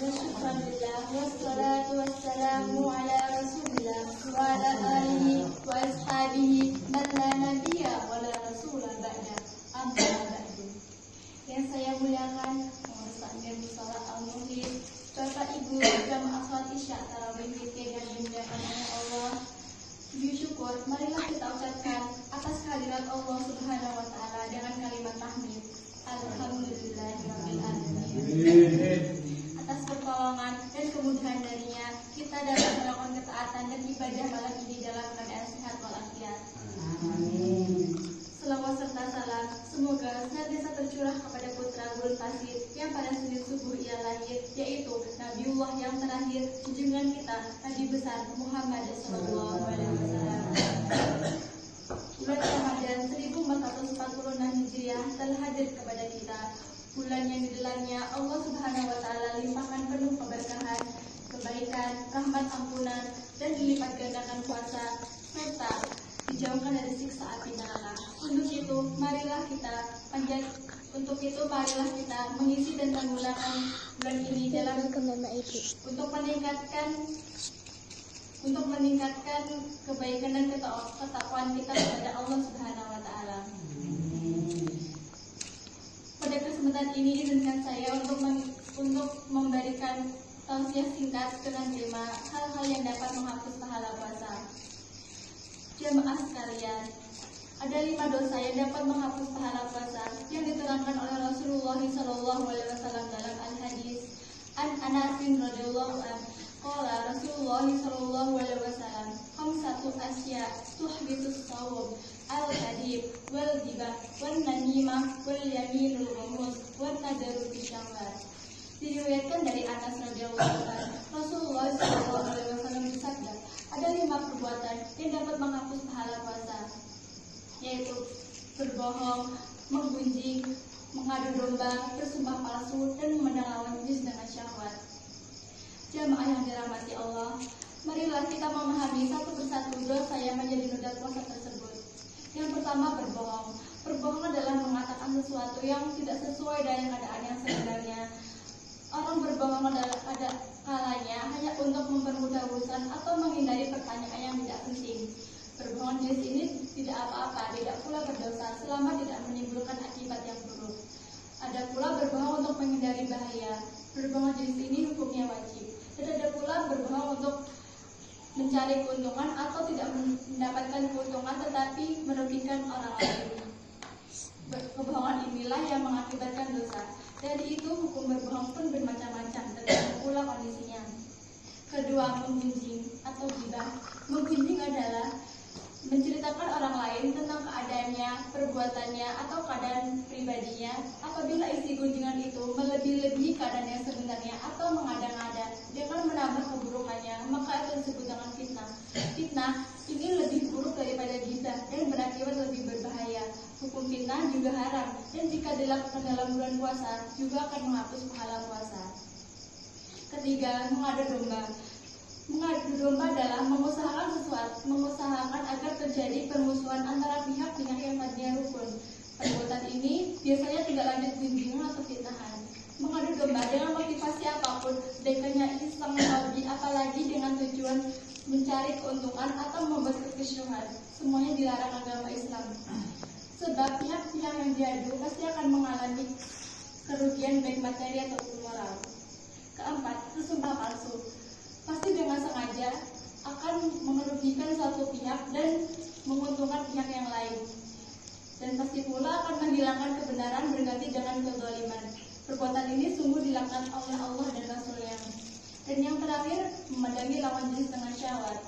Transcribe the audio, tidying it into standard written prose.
wa syukran lillah wassalatu wassalamu ala rasulillah wa ala alihi wa ashabihi man la nabiyya wa la rasulah ba'da amma ba'du. Yang saya muliakan Ustaz Salat Al-Muhid, Bapak Ibu jamaah salat Isya tarawih yang dimuliakan oleh Allah. Sujud syukur marilah kita ucapkan atas kehadirat Allah Subhanahu wa taala dengan kalimat tahmid. Alhamdulillahirabbil alamin. Atas pertolongan dan kemudahan darinya kita dapat melakukan ketaatan dan ibadah malam ini dalam keadaan sehat walafiat. Amin. Selawat serta salam semoga senantiasa tercurah kepada putra Gurun Pasir yang pada Senin subuh ia lahir, yaitu Nabiullah yang terakhir junjungan kita Nabi besar Muhammad sallallahu alaihi wasallam. Bulan Ramadan 1446 Hijriah telah hadir kepada kita. Bulan yang di dalamnya Allah Subhanahu wa taala limpahkan penuh keberkahan, kebaikan, rahmat ampunan dan dilipat gandakan kuasa serta dijauhkan dari siksa api neraka. Untuk itu marilah kita mengisi dan menggunakan bulan ini dalam untuk meningkatkan kebaikan dan ketakwaan kita kepada Allah Subhanahu wa taala. Pada kesempatan ini izinkan saya untuk memberikan tausiah singkat dengan tema hal-hal yang dapat menghapus pahala puasa. Jamaah sekalian, ada 5 dosa yang dapat menghapus pahala puasa yang diterangkan oleh Rasulullah SAW dalam al-hadis an Anas radhiyallahu anhu. Qala Rasulullah SAW, khamsatu asya tuhbitus shawm, al-kadhib wal ghibah wan namimah wal yaminul ghamus wan nadaru bisyawat. Diriwayatkan dari Anas radhiyallahu anhu, Rasulullah SAW bersabda, ada 5 perbuatan yang dapat menghapus pahala puasa, yaitu berbohong, menggunjing, mengadu domba, bersumpah palsu, dan memandang lawan jenis dengan syahwat. Jamaah yang dirahmati Allah, marilah kita memahami satu persatu dosa yang menjadi noda puasa tersebut. Yang pertama, berbohong. Berbohong adalah mengatakan sesuatu yang tidak sesuai dengan keadaan yang sebenarnya. Orang berbohong adalah ada kalanya hanya untuk mempermudah urusan atau menghindari pertanyaan yang tidak penting. Berbohong jenis ini tidak apa-apa, tidak pula berdosa selama tidak menimbulkan akibat yang buruk. Ada pula berbohong untuk menghindari bahaya. Berbohong jenis ini hukumnya wajib. Dan ada pula berbohong untuk mencari keuntungan atau tidak mendapatkan keuntungan tetapi merugikan orang lain. Kebohongan inilah yang mengakibatkan dosa. Dari itu hukum berbohong pun bermacam-macam, tergantung pula kondisinya. Kedua, menggunjing atau ghibah. Menggunjing adalah menceritakan orang lain tentang keadaannya, perbuatannya, atau keadaan pribadinya. Apabila isi gunjingan itu melebihi keadaan yang sebenarnya atau mengada-ngada dengan menambah keburukannya, maka itu disebut dengan fitnah. Fitnah ini lebih buruk daripada ghibah dan berakibat lebih berbahaya. Hukum fitnah juga haram dan jika dilakukan dalam bulan puasa juga akan menghapus pahala puasa. Ketiga, mengadu domba. Mengadu domba adalah mengusahakan agar terjadi permusuhan antara pihak-pihak yang tadinya rukun. Perbuatan ini biasanya tidak lanjut gunjingan atau fitnahan. Mengadu domba dengan motivasi apapun, dekatnya iseng hobi, apalagi dengan tujuan mencari keuntungan atau membuat kekisruhan, semuanya dilarang agama Islam. Sebab pihak-pihak yang diadu pasti akan mengalami kerugian baik materi ataupun moral. Keempat, bersumpah palsu. Pasti dengan sengaja akan merugikan suatu pihak dan menguntungkan pihak yang lain. Dan pasti pula akan menghilangkan kebenaran berganti dengan kezaliman. Perbuatan ini sungguh dilaknat oleh Allah dan Rasul-Nya. Dan yang terakhir, memandangi lawan jenis dengan syahwat.